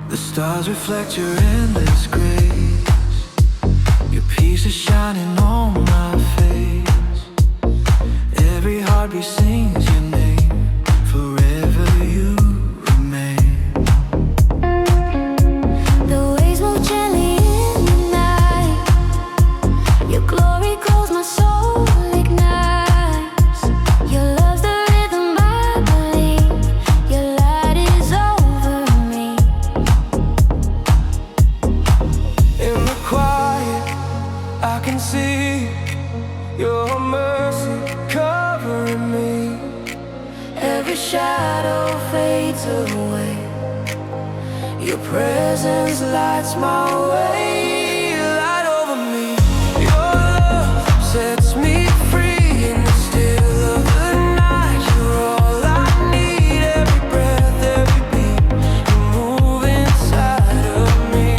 The stars reflect your endless grace. Your peace is shining on my face. Every heartbeat sings your name. Forever you remain. The waves move gently in the night. Your glory calls my soul ignites. Your love's the rhythm I believe. Your light is over me. In the quiet, I can see your mercy covering me. Every shadow fades away. Your presence lights my way. Light over me. Your love sets me free in the still of the night. You're all I need. Every breath, every beat. You move inside of me.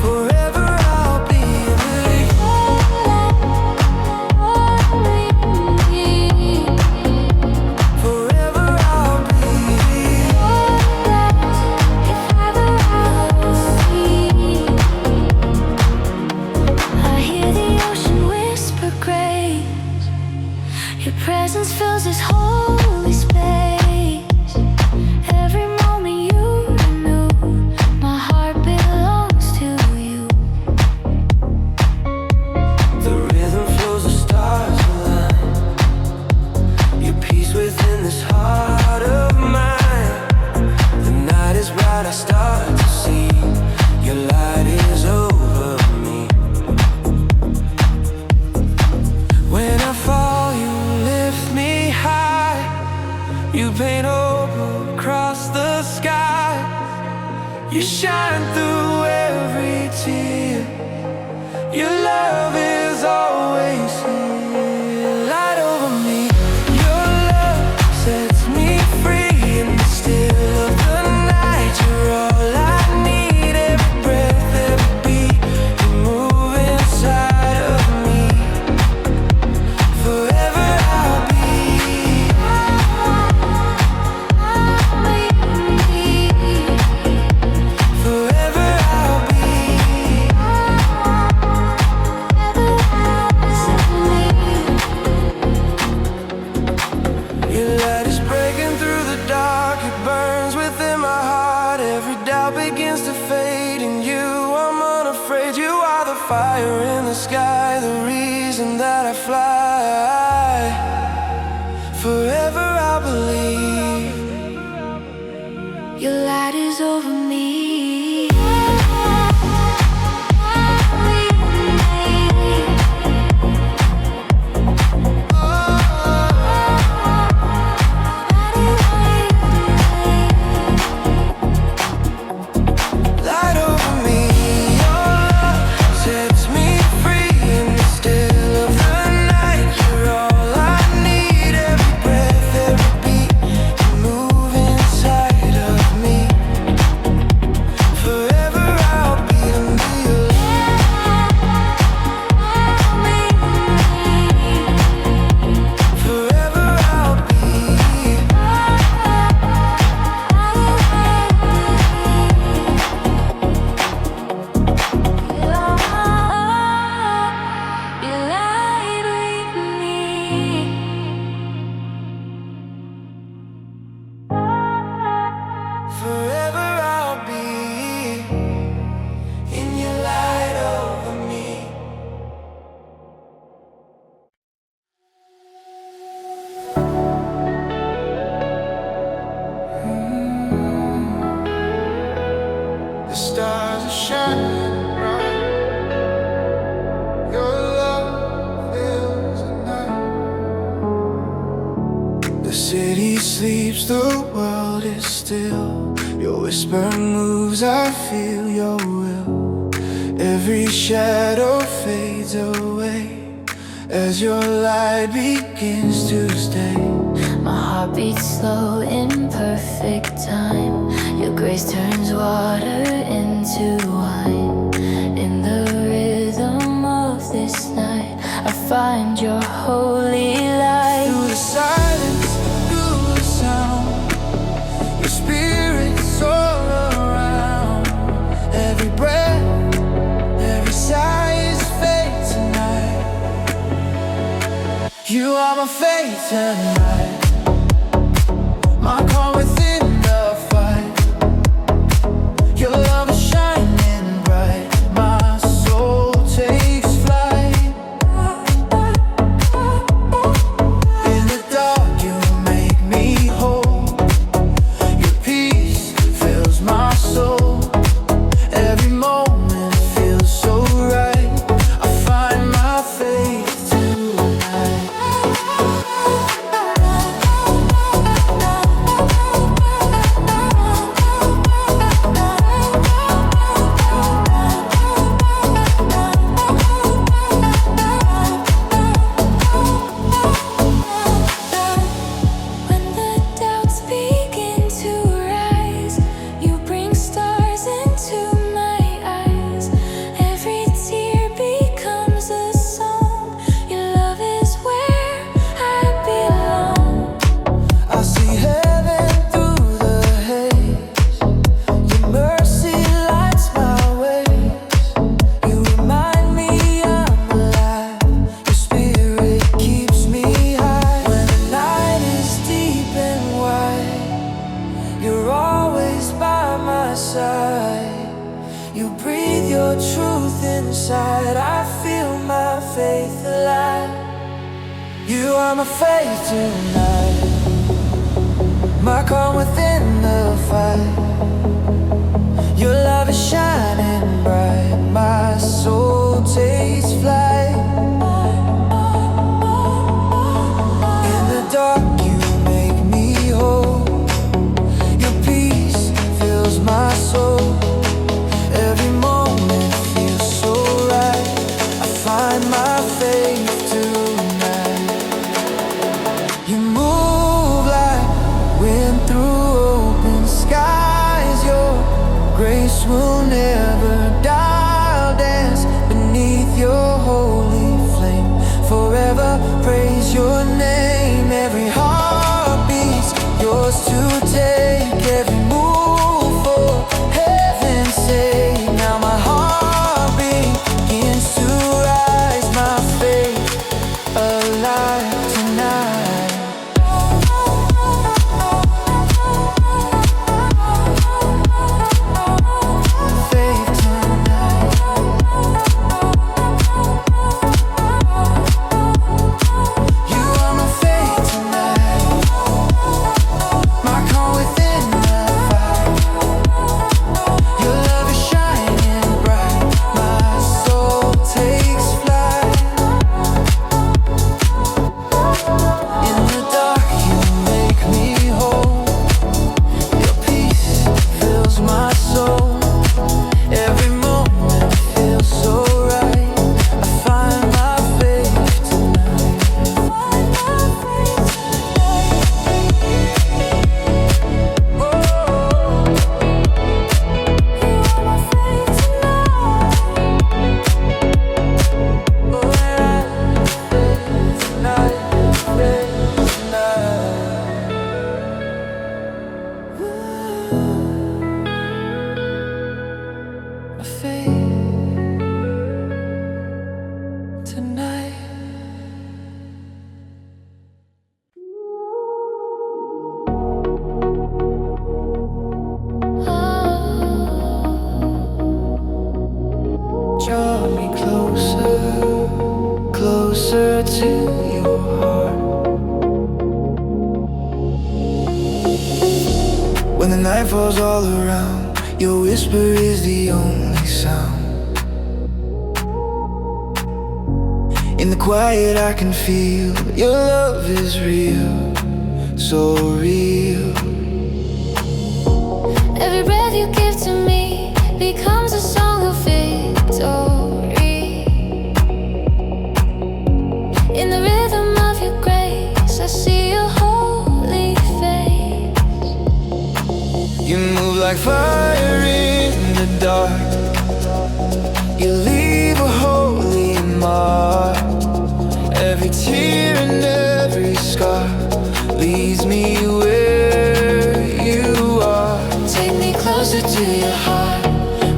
Forever I'll be with you. Forever I'll be with you. I hear the ocean whisper grace. Your presence fills this holy space. Every moment you renew. My heart belongs to you. The rhythm flows, the stars align. Your peace within this heart of mine. The night is bright, I start to see. Your light is over me. When I fall, you lift me high. You paint hope across the sky. You shine through every tear. Your love is always here. Light over me. Your love sets me free in the still of the night. You're all I need. Every breath, every beat. You move inside of me. Forever I'll be. Forever I'll be. Your light is breaking through the dark. It burns within my heart. Every doubt begins to fade. In you I'm unafraid. You are the fire in the sky, the reason that I fly. Forever I'll believe. Your light is over me. Light over me. Your love sets me free in the still of the night. You're all I need. Every breath, every beat. You move inside of me. Forever I'll be to me Forever I'll be. Your light with me. Forever I'll be in your light over me. The stars are shining bright. Your love fills the night. The city sleeps, the world is still. Your whisper moves, I feel your will. Every shadow fades away as your light begins to stay. My heart beats slow in perfect time. Your grace turns water into wine. In the rhythm of this night, I find your holy light. Through the silence, through the sound, your spirit's all around. tonight. My calm within the fight. Your love is shining bright. My soul takes flight. In the dark you make me whole. Your peace fills my soul. Every moment feels so right. I find my faith tonight. When the doubts begin to rise, you bring stars into my eyes. Every tear becomes a song. Your love is where I belong. I see heaven through the haze. Your mercy lights my ways. You remind me I'm alive. Your spirit keeps me high. When the night is deep and wide, you're always by my side. You breathe your truth inside. I feel my faith alive. You are my faith tonight. My calm within the fight. Your love is shining bright. My soul takes flight. In the dark you make me whole. Your peace fills my soul. Every moment feels so right. I find my faith tonight. You move like wind through open skies. Your grace will never die. I'll dance beneath your holy flame. Forever praise your name. Every heartbeat's yours to take. Every move for heaven's sake. Now my heart begins to rise. My faith alive tonight. Faith tonight. You are my faith tonight. My calm within the fight. Your love is shining bright. My soul takes flight. In the dark you make me whole. Your peace fills my soul. Every moment feels so right. I find my faith tonight. Tonight. Draw me closer, closer to your heart. When the night falls all around, your whisper is the only sound. In the quiet I can feel your love is real, so real. Every breath you give to me becomes a song of victory. In the rhythm of your grace, I see your holy face. You move like fire in the dark. You leave a holy mark. Every tear and every scar leads me where you are. Take me closer to your heart,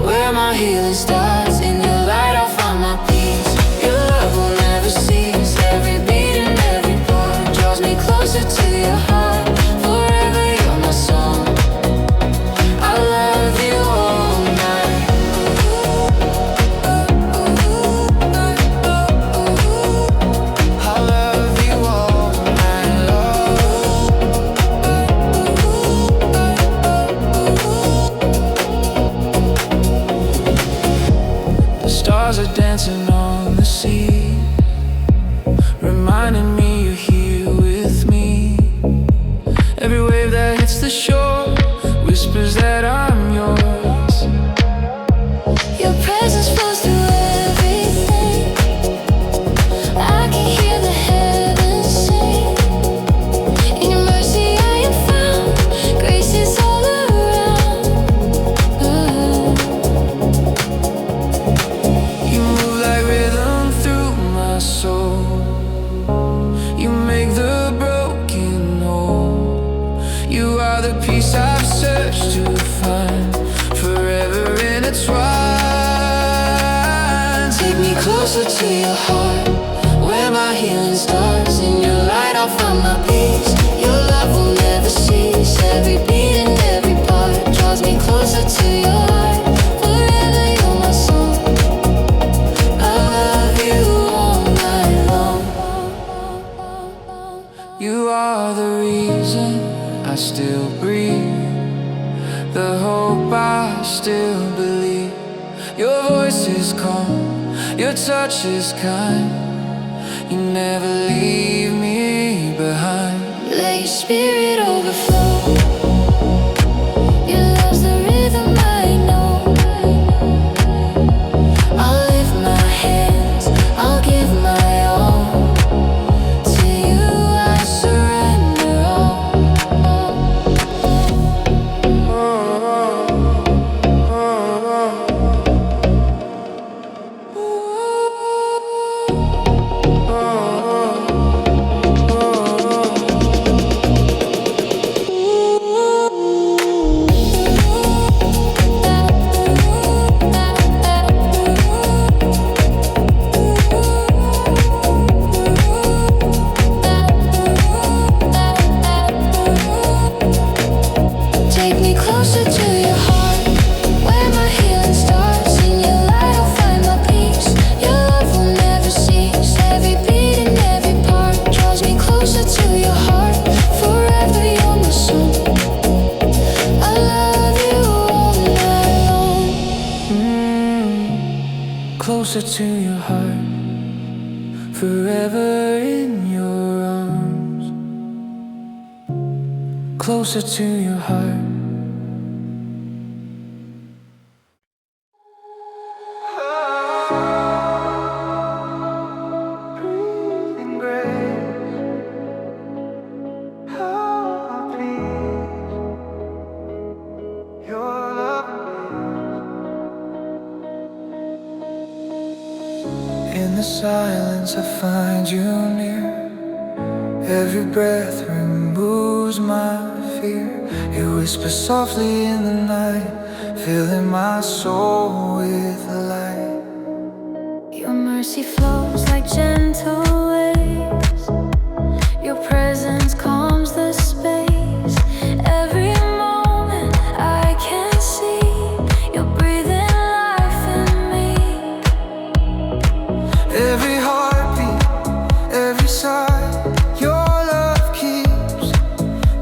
where my healing starts. In your light I'll find my peace. Your love will never cease. Every beat and every part draws me closer. writing on the sea, reminding me you're here with me. Every wave that hits the shore whispers that I'm yours. Your presence flows through everything. I can hear the heavens sing. In your mercy I am found. Grace is all around. You move like rhythm through my soul. You make the broken whole. You are the peace I've searched to find, forever intertwined. Take me closer to your heart, where my healing starts. In your light I'll find my peace. Your love will never cease. Every beat and every part draws me closer to your heart. Forever you're my song. I love you all night long. You are the reason I still breathe, the hope I still believe. Your voice is calm, your touch is kind. You never leave me behind. Let your spirit overflow. Your love's the rhythm I know. I'll lift my hands, I'll give my all. To you I surrender all. Take me closer to your heart, where my healing starts. In your light I'll find my peace. Your love will never cease. Every beat and every part draws me closer to your heart. Forever you're my song. I love you all night long. Closer to your heart, forever in your arms. Closer to your heart. Breathing grace, how please your love is. In the silence I find you near. Every breath removes my fear. You whisper softly in the night, filling my soul with light. Your mercy flows like gentle waves. Your presence calms the space. Every moment I can see you're breathing life in me. Every heartbeat, every sigh, your love keeps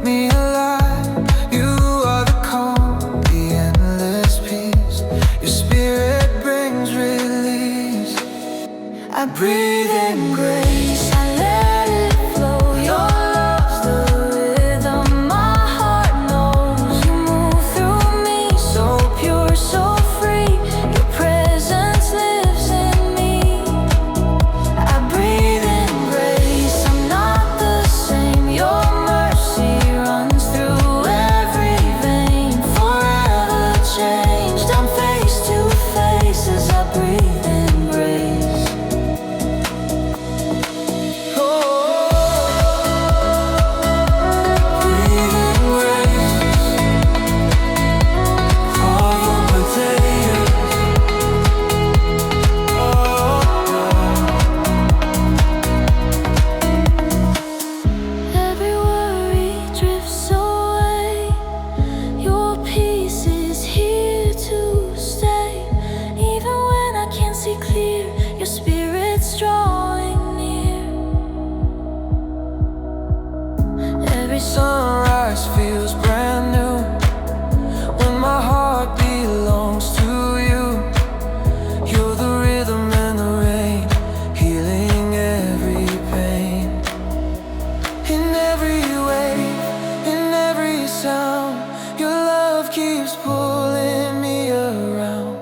me alive. You are the calm, the endless peace. Your spirit brings release. I breathe in grace. love keeps pulling me around.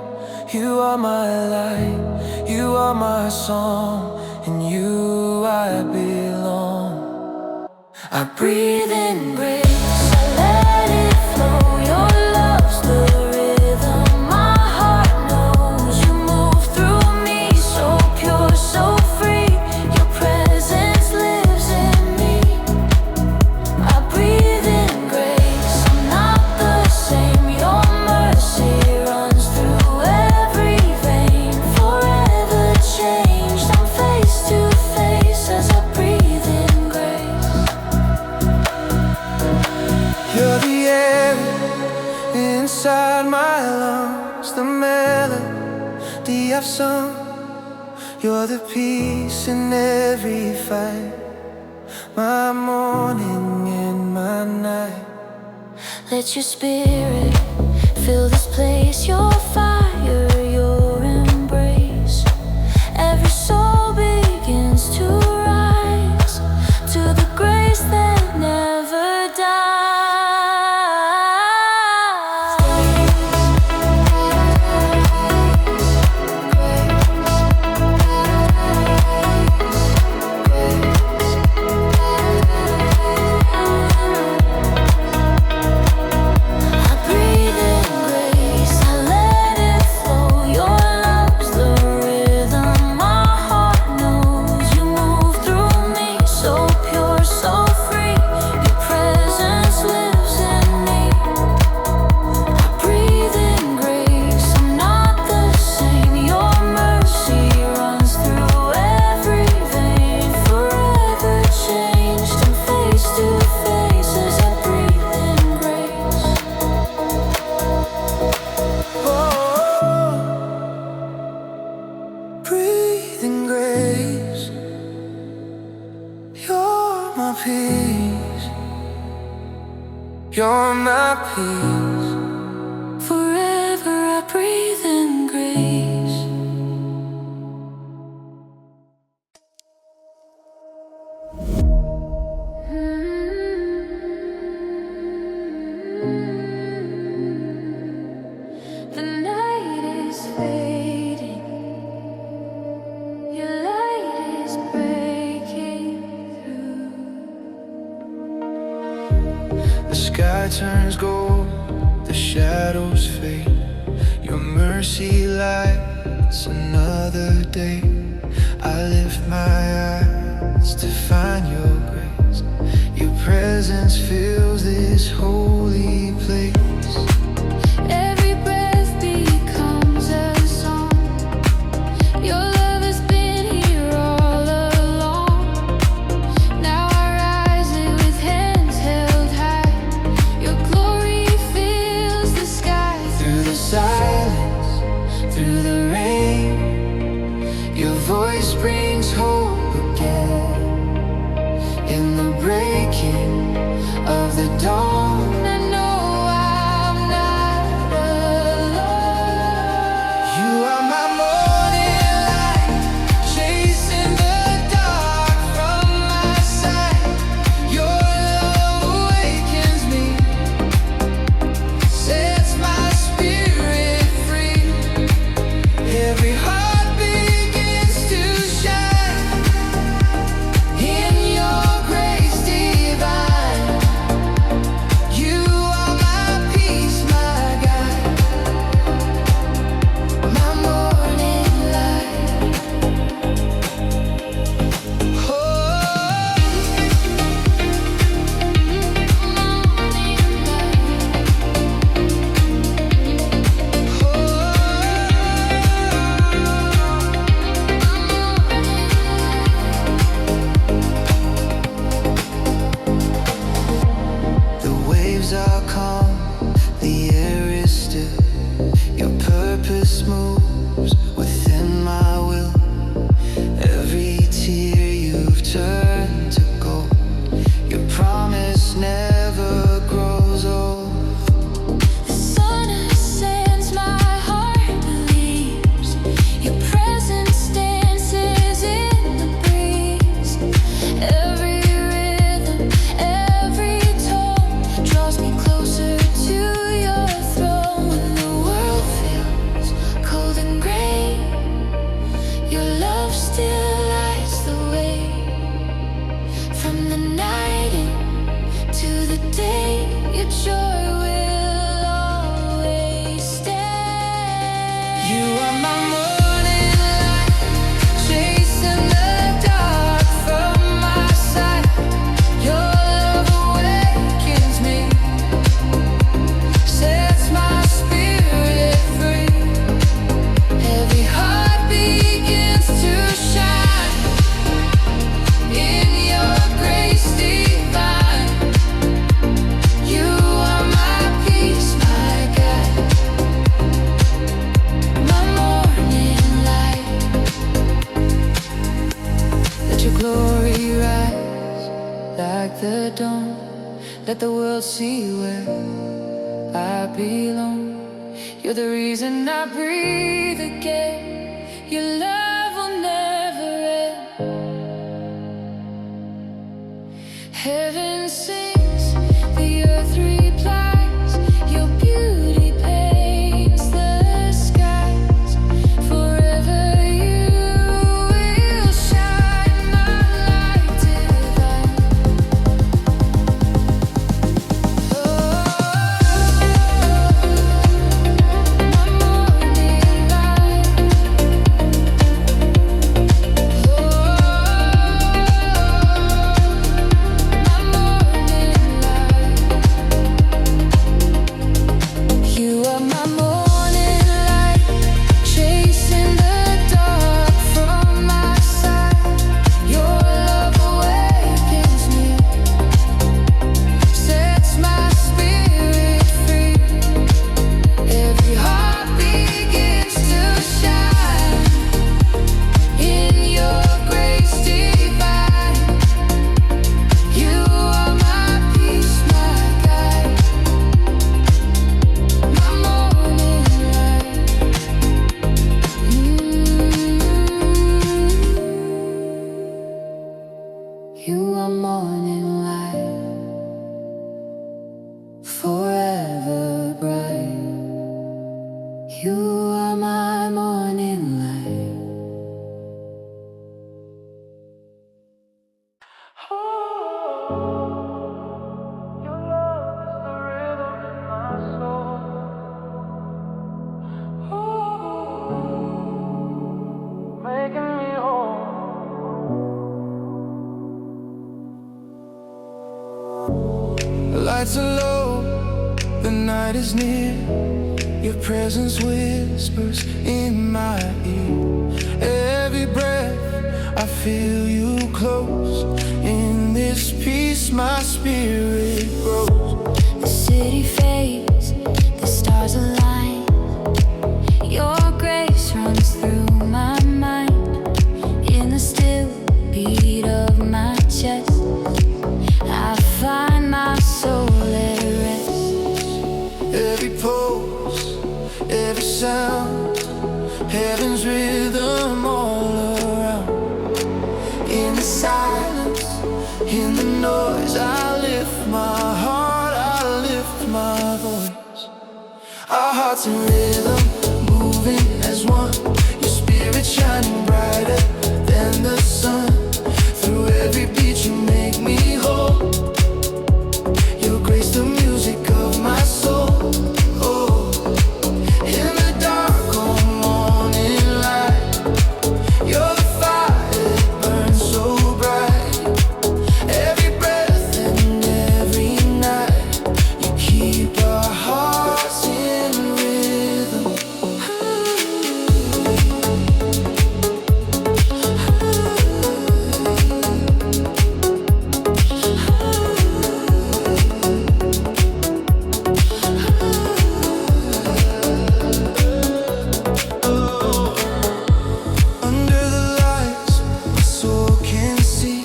You are my light, you are my song. In you I belong. I breathe in grace, I let it flow. Your love's the rhythm my heart knows. You move through me, so pure, so free. Your presence lives in me. I breathe in grace, I'm not the same. Your mercy runs through every vein. Forever changed, I'm face to face as I breathe in grace. You're the air inside my lungs, the melody I've sung. You're the peace in every fight, my morning and my night. Let your spirit fill this place, your fire, your embrace. Every soul begins to rise to the grace that never dies. I breathe in grace, I let it flow. Your love's the rhythm my heart knows. You move through me, so pure, so free. Your presence lives in me. I breathe in grace, I'm not the same. Your mercy runs through every vein. Forever changed, I'm face to face as I breathe in grace. Oh, breathe in grace. You're my peace. You're my peace. Forever I breathe in grace. The night is fading, your light is breaking through. The sky turns gold, the shadows fade. Your mercy lights another day. I lift my eyes to find your grace. Your presence fills this holy place. Every breath becomes a song. Your love has been here all along. Now I rise with hands held high. Your glory fills the sky. Through the silence, through the rain, your voice brings hope again. In the breaking of the dawn, I know I'm not alone. You are my morning light, chasing the dark from my side. Your love awakens me, sets my spirit free. Every heart begins to shine in your grace divine. You are my peace, my guide, my morning light. Oh, the waves are calm, the air is still. Your purpose moves within my will. Every tear you've turned to gold. Your promise never grows old. The sun ascends, my heart believes. Your presence dances in the breeze. Every rhythm, every tone draws me closer to your let the world see where I belong. You're the reason I breathe again. Your love will never end. Heaven sings, the earth replies. Your beauty paints the skies. Forever you will shine, my light divine. You are morning light, forever bright. You are my morning light. Your love is the rhythm in my soul. Making me whole. The lights are low, the night is near. Your presence whispers in my ear. Every breath I feel you close. In this peace my spirit grows. The city fades, the stars align. Your grace runs through my mind. In the still beat of my chest, I find my soul at rest. Every pulse, every sound, heaven's rhythm all around. In the silence, in the noise, I lift my heart, I lift my voice. Our hearts in rhythm, moving as one. Your spirit shining brighter than the sun. Through every beat you make me whole. Your grace, the music of my soul. Oh, in the dark, oh morning light. You're the fire that burns so bright. Every breath and every night, you keep our hearts in rhythm. Under the lights, my soul can see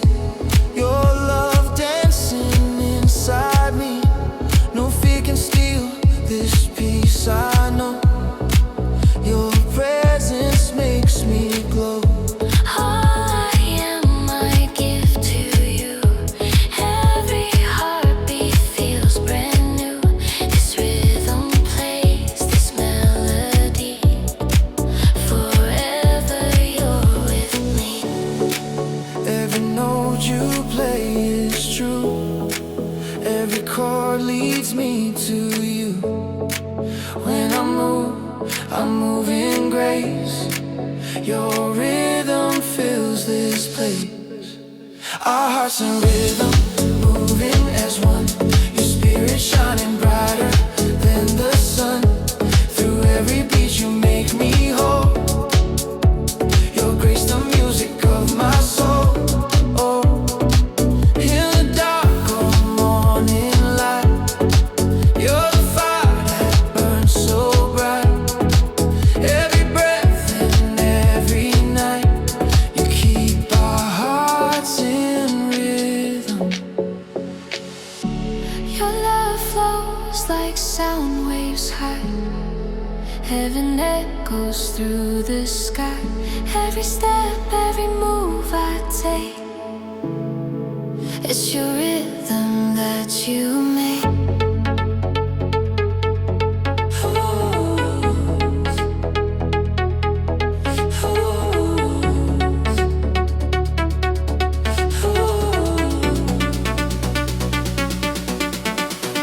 your love dancing inside me. No fear can steal this peace I know. Your presence makes me glow. I am my gift to you. Every heartbeat feels brand new. This rhythm plays this melody. Forever you're with me. Every note you play is true. Every chord leads me to you. When I move in grace. Your rhythm fills this place. Our hearts in rhythm, moving as one. Your spirit shining brighter than the sun. Through every beat you make me whole. Your grace, the music of my soul. Oh, in the dark, oh morning light. You're the fire that burns so bright. Every breath and every night, you keep our hearts in rhythm. waves high. Heaven echoes through the sky. Every step, every move I take, it's your rhythm that you make.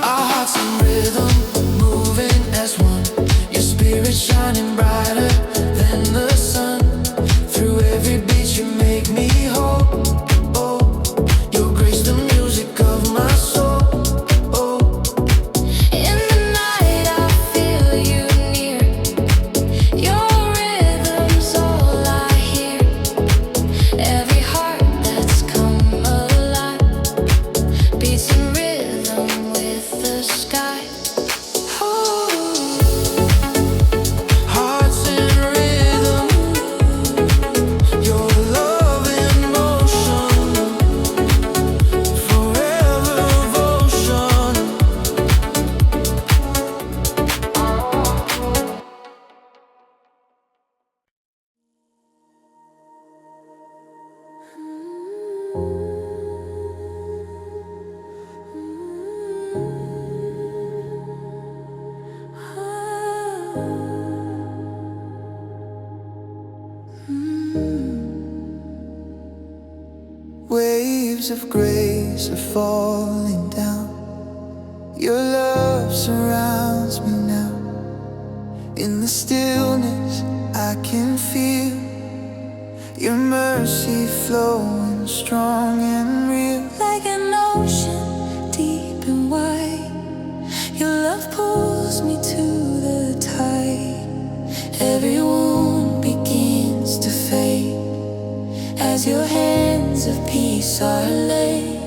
Our hearts in rhythm, moving as one. Your spirit shining brighter than the sun. Through every beat you make me whole. Oh, your grace, the music of my soul. Oh, In the night I feel you near. Your rhythm's all I hear. Every heart that's come alive beats in rhythm with the sky. hearts in rhythm, your love in motion, forever devotion. Waves of grace are falling down. Your love surrounds me now. In the stillness I can feel your mercy flowing strong and real. Like an ocean deep and wide, your love pulls me to the tide. Every wound begins to fade as your hands of peace are laid.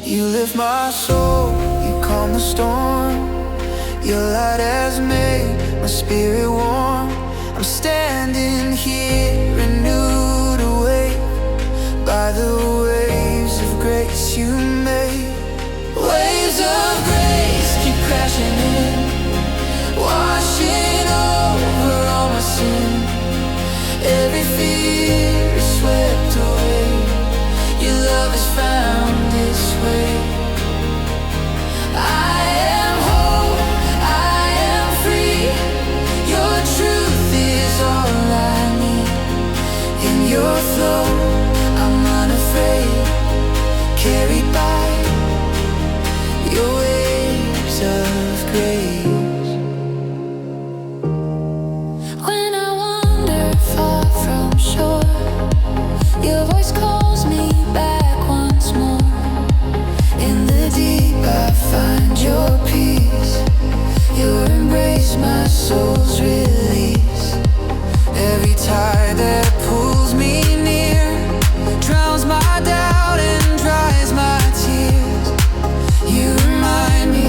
You lift my soul, you calm the storm. Your light has made my spirit warm. I'm standing here renewed, awake by the waves of grace you made. Waves of grace keep crashing in, washing over all my sin. Every fear is swept away. Your love has found its way. I am whole, I am free. Your truth is all I need. In your flow, I'm unafraid, carried by your waves of grace. When I wander far from shore, your voice calls me back once more. In the deep I find your peace. Your embrace, my soul's release. Every tide that pulls me near drowns my doubt and dries my tears. You remind me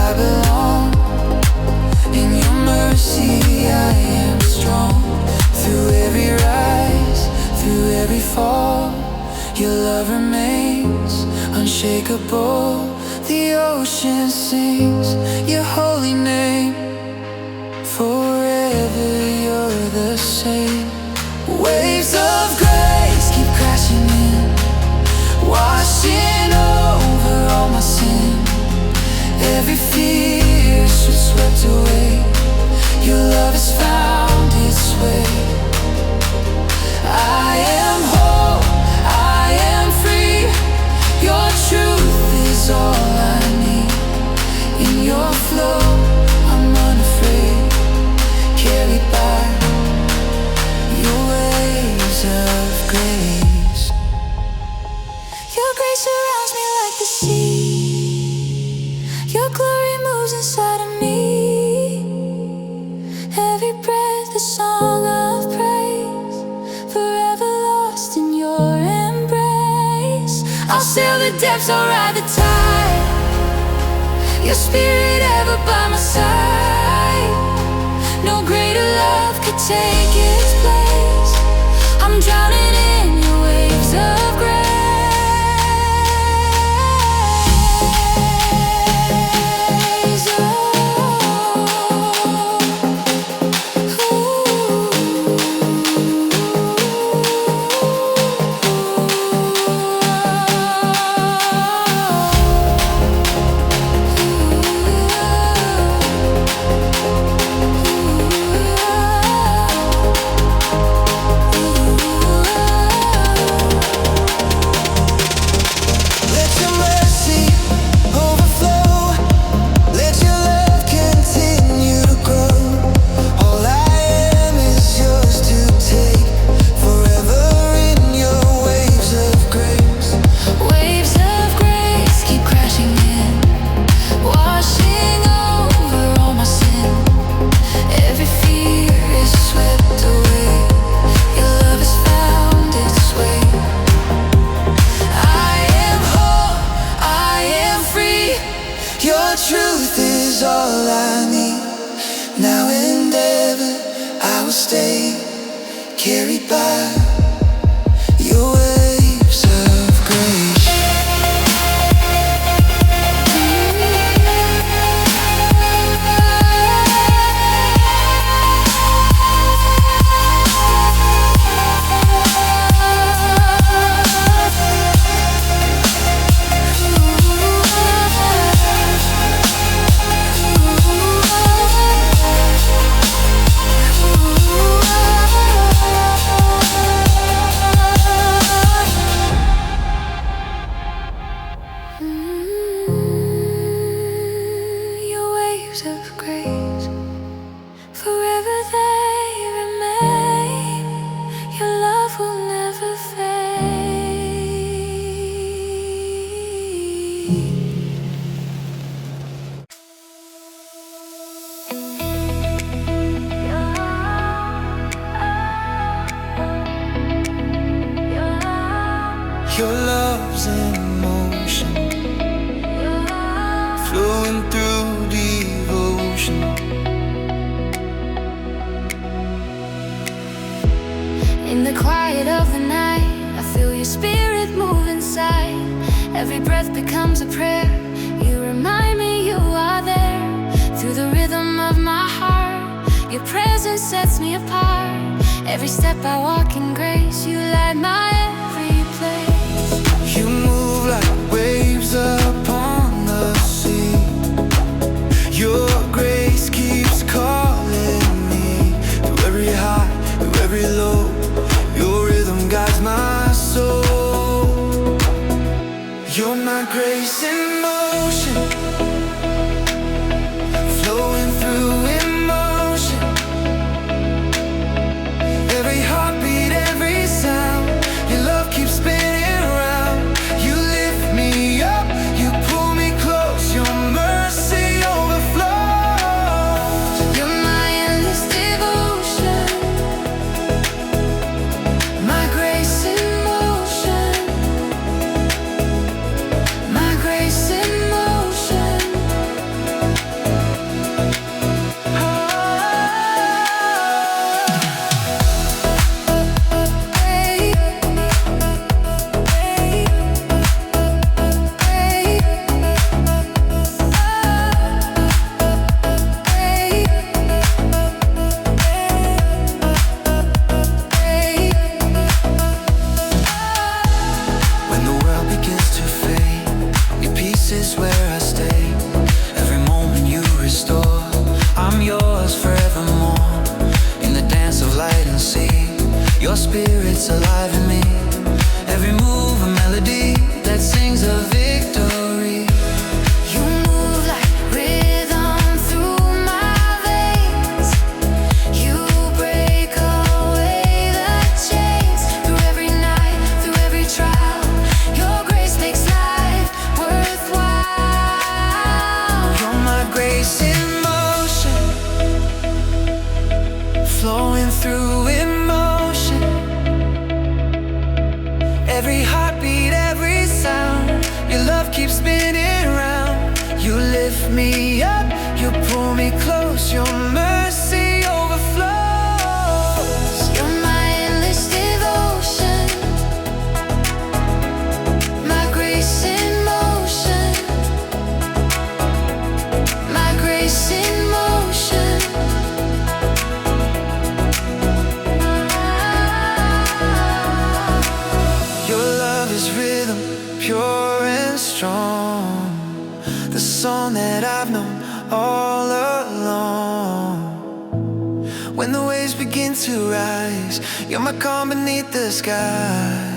I belong. In your mercy I am strong. Through every rise, through every fall, your love remains unshakable. The ocean sings your holy name. Forever you're the same. Waves of grace keep crashing in, washing over all my sin. Every fear should swept away. Your love has found its way. I am whole, I am free. Your truth is all I need. In your flow, I'm unafraid, carried by your waves of grace. Your grace surrounds me like the sea. Your glory moves inside of me. Every breath a song of praise, forever lost in your embrace. I'll sail the depths, I'll ride the tide. Your spirit ever by my side. No greater love could take its place. I'm drowning in your waves of grace. Oh. quiet of the night, I feel your spirit move inside. Every breath becomes a prayer. You remind me you are there. Through the rhythm of my heart, your presence sets me apart. Every step I walk in grace, you light my every place. You move like waves upon the sea. Your grace keeps calling me. Through every high, through every low, your rhythm guides my soul. You're my grace in motion, flowing through emotion. Every heartbeat, every sound, your love keeps spinning around. You lift me up, you pull me close, your mercy overflows. You're my endless devotion, my grace in motion, my grace in motion. When the world begins to fade, your peace is where I stay. Every moment you restore, I'm yours forevermore. In the dance of light and sea, your spirit's alive in me. Every move a melody that sings a victory. You move like rhythm through my veins. You break away the chains. Through every night, through every trial, your grace makes life worthwhile. You're my grace in motion, flowing through emotion. Every heartbeat, every sound, your love keeps spinning round. You lift me up, you pull me close, your mercy overflows. You're my endless devotion, my grace in motion, my grace in motion. Your love is rhythm, pure and strong. The song that I've known all along. When the waves begin to rise, you're my calm beneath the sky.